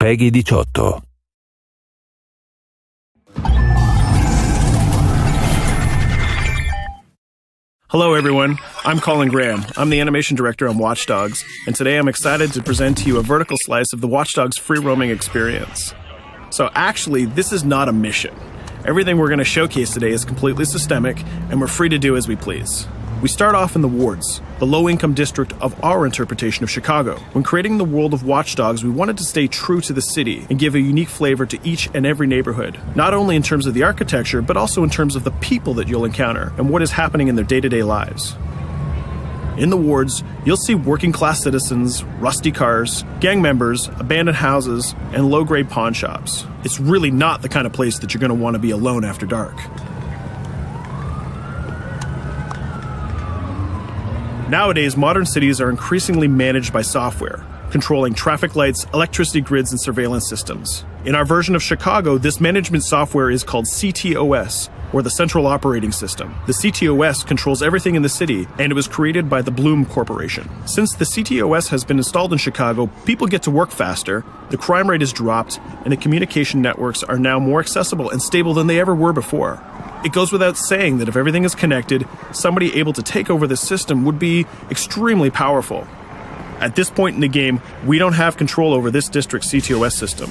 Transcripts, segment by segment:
PEGI 18. Hello everyone, I'm Colin Graham. I'm the animation director on Watch Dogs, and today I'm excited to present to you a vertical slice of the Watch Dogs free roaming experience. So actually, this is not a mission. Everything we're going to showcase today is completely systemic, and we're free to do as we please. We start off in the wards, the low-income district of our interpretation of Chicago. When creating the world of Watch Dogs, we wanted to stay true to the city and give a unique flavor to each and every neighborhood, not only in terms of the architecture, but also in terms of the people that you'll encounter and what is happening in their day-to-day lives. In the wards, you'll see working-class citizens, rusty cars, gang members, abandoned houses, and low-grade pawn shops. It's really not the kind of place that you're going to want to be alone after dark. Nowadays, modern cities are increasingly managed by software, controlling traffic lights, electricity grids, and surveillance systems. In our version of Chicago, this management software is called CTOS, or the Central Operating System. The CTOS controls everything in the city, and it was created by the Bloom Corporation. Since the CTOS has been installed in Chicago, people get to work faster, the crime rate is dropped, and the communication networks are now more accessible and stable than they ever were before. It goes without saying that if everything is connected, somebody able to take over the system would be extremely powerful. At this point in the game, we don't have control over this district's CTOS system.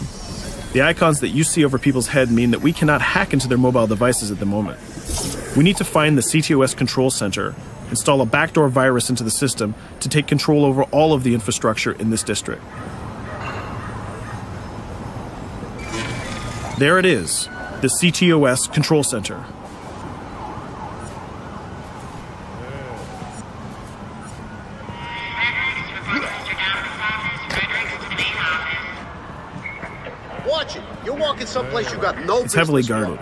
The icons that you see over people's head mean that we cannot hack into their mobile devices at the moment. We need to find the CTOS control center, install a backdoor virus into the system to take control over all of the infrastructure in this district. There it is, the CTOS control center. Watch it. You're walking someplace you got no business. It's heavily guarded.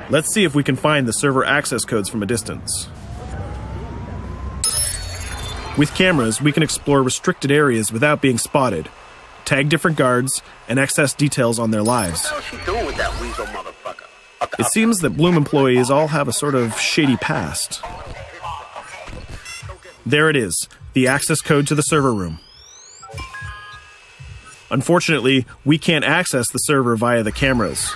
Let's see if we can find the server access codes from a distance. With cameras, we can explore restricted areas without being spotted, tag different guards, and access details on their lives. What the hell is she doing with that weasel motherfucker? It seems that Bloom employees all have a sort of shady past. There it is, the access code to the server room. Unfortunately, we can't access the server via the cameras.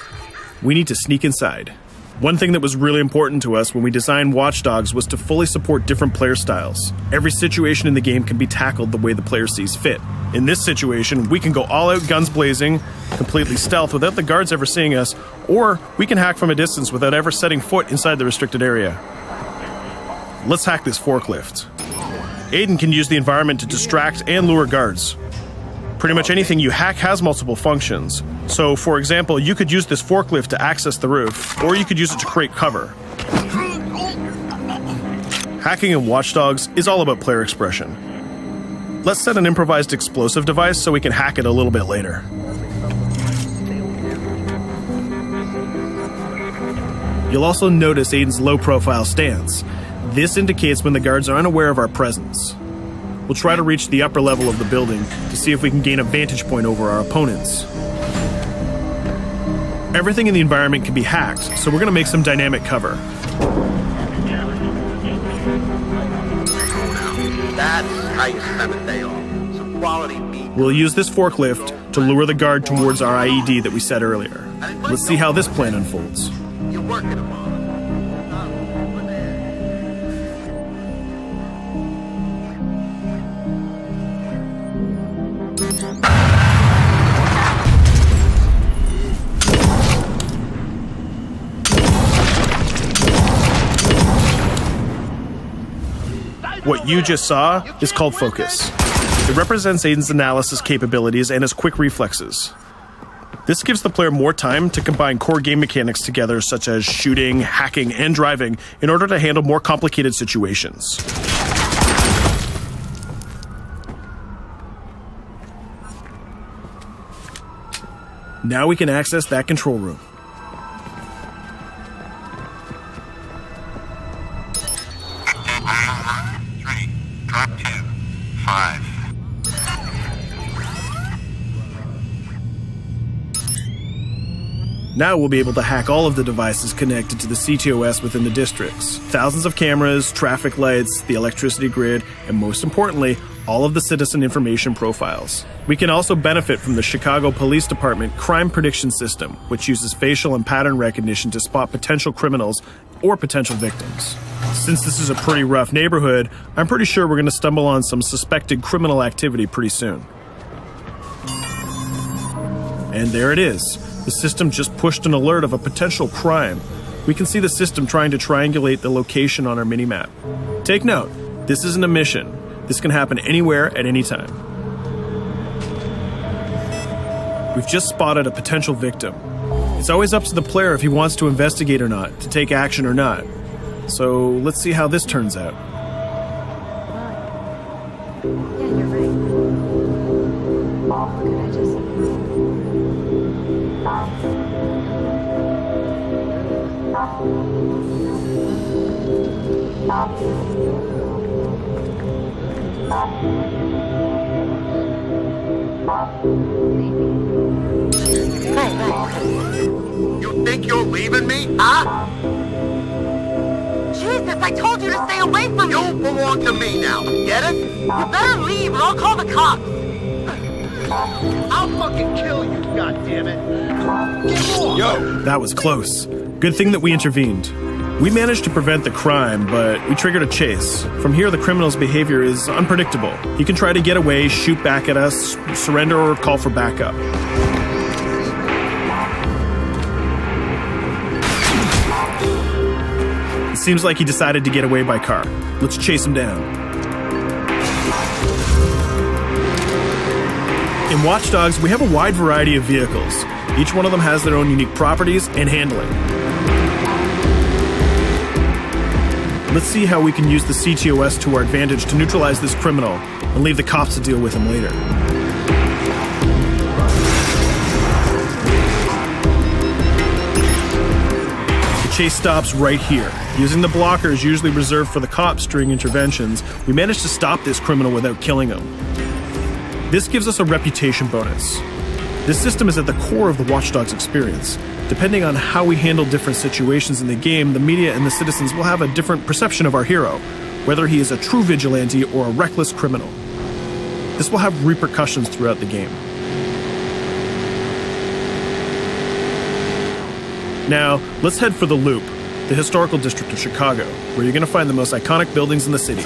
We need to sneak inside. One thing that was really important to us when we designed Watch Dogs was to fully support different player styles. Every situation in the game can be tackled the way the player sees fit. In this situation, we can go all out guns blazing, completely stealth without the guards ever seeing us, or we can hack from a distance without ever setting foot inside the restricted area. Let's hack this forklift. Aiden can use the environment to distract and lure guards. Pretty much anything you hack has multiple functions. So, for example, you could use this forklift to access the roof, or you could use it to create cover. Hacking in Watch Dogs is all about player expression. Let's set an improvised explosive device so we can hack it a little bit later. You'll also notice Aiden's low-profile stance. This indicates when the guards are unaware of our presence. We'll try to reach the upper level of the building to see if we can gain a vantage point over our opponents. Everything in the environment can be hacked, so we're going to make some dynamic cover. That's how you spend a day off. Some quality meat. We'll use this forklift to lure the guard towards our IED that we set earlier. Let's see how this plan unfolds. You're working them on. What you just saw is called focus. It represents Aiden's analysis capabilities and his quick reflexes. This gives the player more time to combine core game mechanics together, such as shooting, hacking, and driving, in order to handle more complicated situations. Now we can access that control room. Drop 2, 5. Now we'll be able to hack all of the devices connected to the CTOS within the districts. Thousands of cameras, traffic lights, the electricity grid, and most importantly, all of the citizen information profiles. We can also benefit from the Chicago Police Department Crime Prediction System, which uses facial and pattern recognition to spot potential criminals or potential victims. Since this is a pretty rough neighborhood, I'm pretty sure we're going to stumble on some suspected criminal activity pretty soon. And there it is. The system just pushed an alert of a potential crime. We can see the system trying to triangulate the location on our minimap. Take note, this isn't a mission. This can happen anywhere at any time. We've just spotted a potential victim. It's always up to the player if he wants to investigate or not, to take action or not. So let's see how this turns out. Yeah, you're right. What could I just say? You think you're leaving me? Huh? Jesus, I told you to stay away from me! You belong to me now. Get it? You better leave or I'll call the cops! I'll fucking kill you, goddammit. Get off! Yo! That was close. Good thing that we intervened. We managed to prevent the crime, but we triggered a chase. From here, the criminal's behavior is unpredictable. He can try to get away, shoot back at us, surrender, or call for backup. It seems like he decided to get away by car. Let's chase him down. In Watch Dogs, we have a wide variety of vehicles. Each one of them has their own unique properties and handling. Let's see how we can use the CTOS to our advantage to neutralize this criminal and leave the cops to deal with him later. The chase stops right here. Using the blockers usually reserved for the cops during interventions, we managed to stop this criminal without killing him. This gives us a reputation bonus. This system is at the core of the Watch Dogs experience. Depending on how we handle different situations in the game, the media and the citizens will have a different perception of our hero, whether he is a true vigilante or a reckless criminal. This will have repercussions throughout the game. Now, let's head for the Loop, the historical district of Chicago, where you're going to find the most iconic buildings in the city.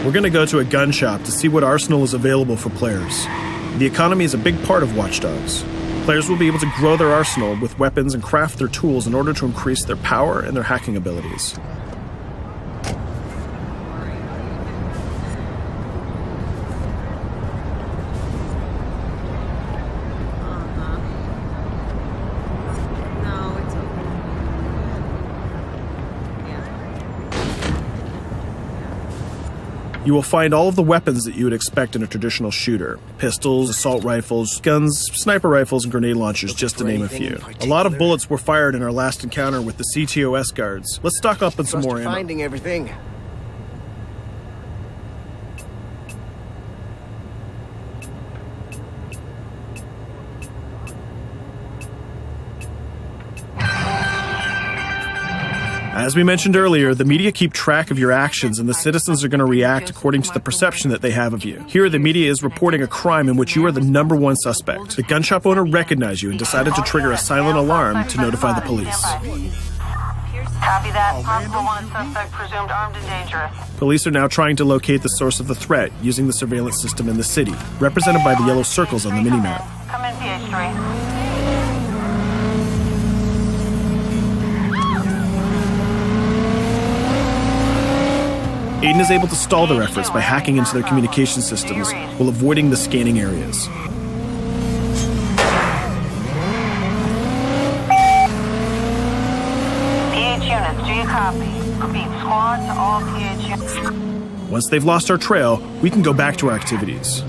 We're going to go to a gun shop to see what arsenal is available for players. The economy is a big part of Watch Dogs. Players will be able to grow their arsenal with weapons and craft their tools in order to increase their power and their hacking abilities. No, it's okay. You will find all of the weapons that you would expect in a traditional shooter. Pistols, assault rifles, guns, sniper rifles, and grenade launchers, just to name a few. A lot of bullets were fired in our last encounter with the CTOS guards. Let's stock up on some more ammo. Finding everything. As we mentioned earlier, the media keep track of your actions and the citizens are going to react according to the perception that they have of you. Here, the media is reporting a crime in which you are the #1 suspect. The gun shop owner recognized you and decided to trigger a silent alarm to notify the police. Copy that. Possible wanted suspect presumed armed and dangerous. Police are now trying to locate the source of the threat using the surveillance system in the city, represented by the yellow circles on the minimap. Come in, PH3. Aiden is able to stall their efforts by hacking into their communication systems while avoiding the scanning areas. PH units, do you copy? Repeat, squad to all PH units. Once they've lost our trail, we can go back to our activities.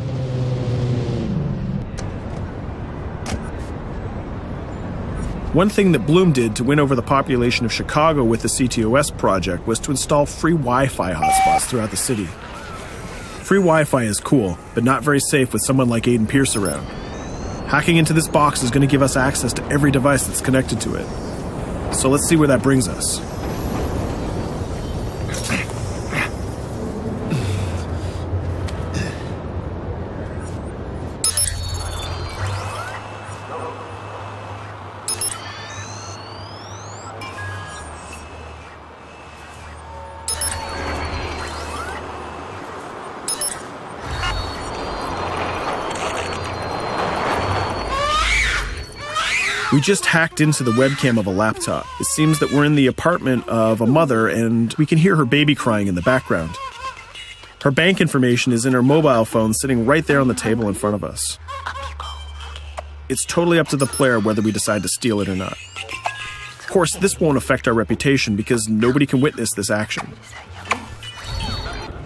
One thing that Bloom did to win over the population of Chicago with the CTOS project was to install free Wi-Fi hotspots throughout the city. Free Wi-Fi is cool, but not very safe with someone like Aiden Pierce around. Hacking into this box is going to give us access to every device that's connected to it. So let's see where that brings us. We just hacked into the webcam of a laptop. It seems that we're in the apartment of a mother and we can hear her baby crying in the background. Her bank information is in her mobile phone sitting right there on the table in front of us. It's totally up to the player whether we decide to steal it or not. Of course, this won't affect our reputation because nobody can witness this action.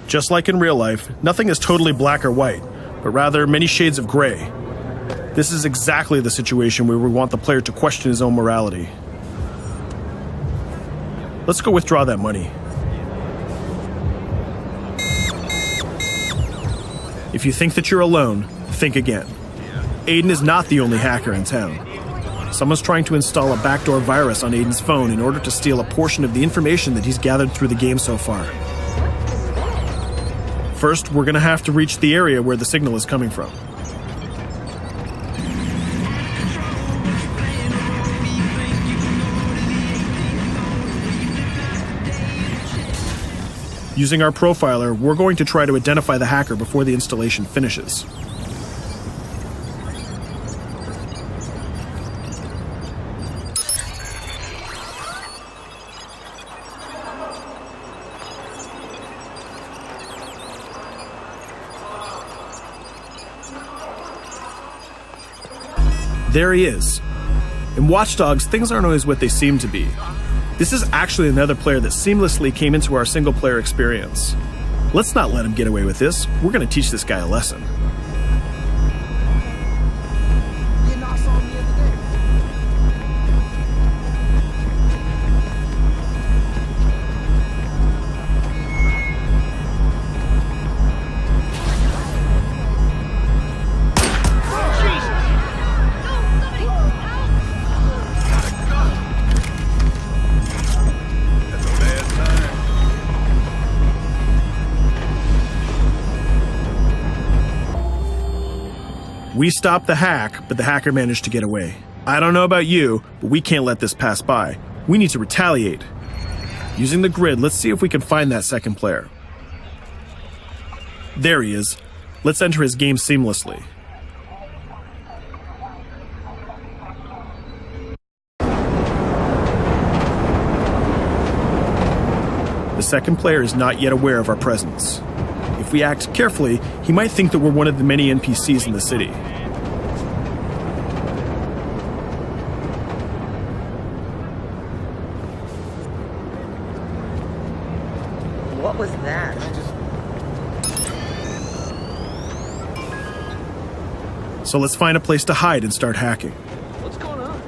Just like in real life, nothing is totally black or white, but rather many shades of gray. This is exactly the situation where we want the player to question his own morality. Let's go withdraw that money. If you think that you're alone, think again. Aiden is not the only hacker in town. Someone's trying to install a backdoor virus on Aiden's phone in order to steal a portion of the information that he's gathered through the game so far. First, we're going to have to reach the area where the signal is coming from. Using our profiler, we're going to try to identify the hacker before the installation finishes. There he is. In Watch Dogs, things aren't always what they seem to be. This is actually another player that seamlessly came into our single-player experience. Let's not let him get away with this. We're going to teach this guy a lesson. We stopped the hack, but the hacker managed to get away. I don't know about you, but we can't let this pass by. We need to retaliate. Using the grid, let's see if we can find that second player. There he is. Let's enter his game seamlessly. The second player is not yet aware of our presence. If we act carefully, he might think that we're one of the many NPCs in the city. What was that? So let's find a place to hide and start hacking. What's going on?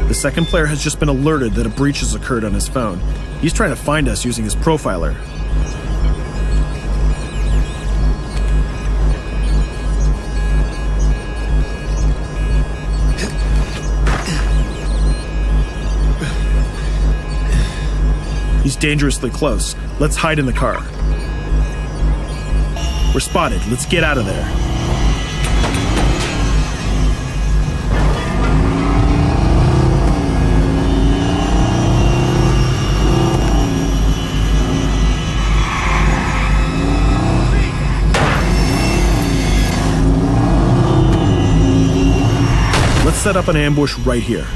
The second player has just been alerted that a breach has occurred on his phone. He's trying to find us using his profiler. He's dangerously close. Let's hide in the car. We're spotted. Let's get out of there. Let's set up an ambush right here.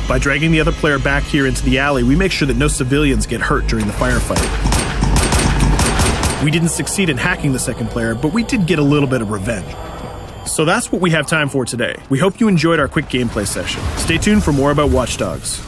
By dragging the other player back here into the alley, we make sure that no civilians get hurt during the firefight. We didn't succeed in hacking the second player, but we did get a little bit of revenge. So that's what we have time for today. We hope you enjoyed our quick gameplay session. Stay tuned for more about Watch Dogs.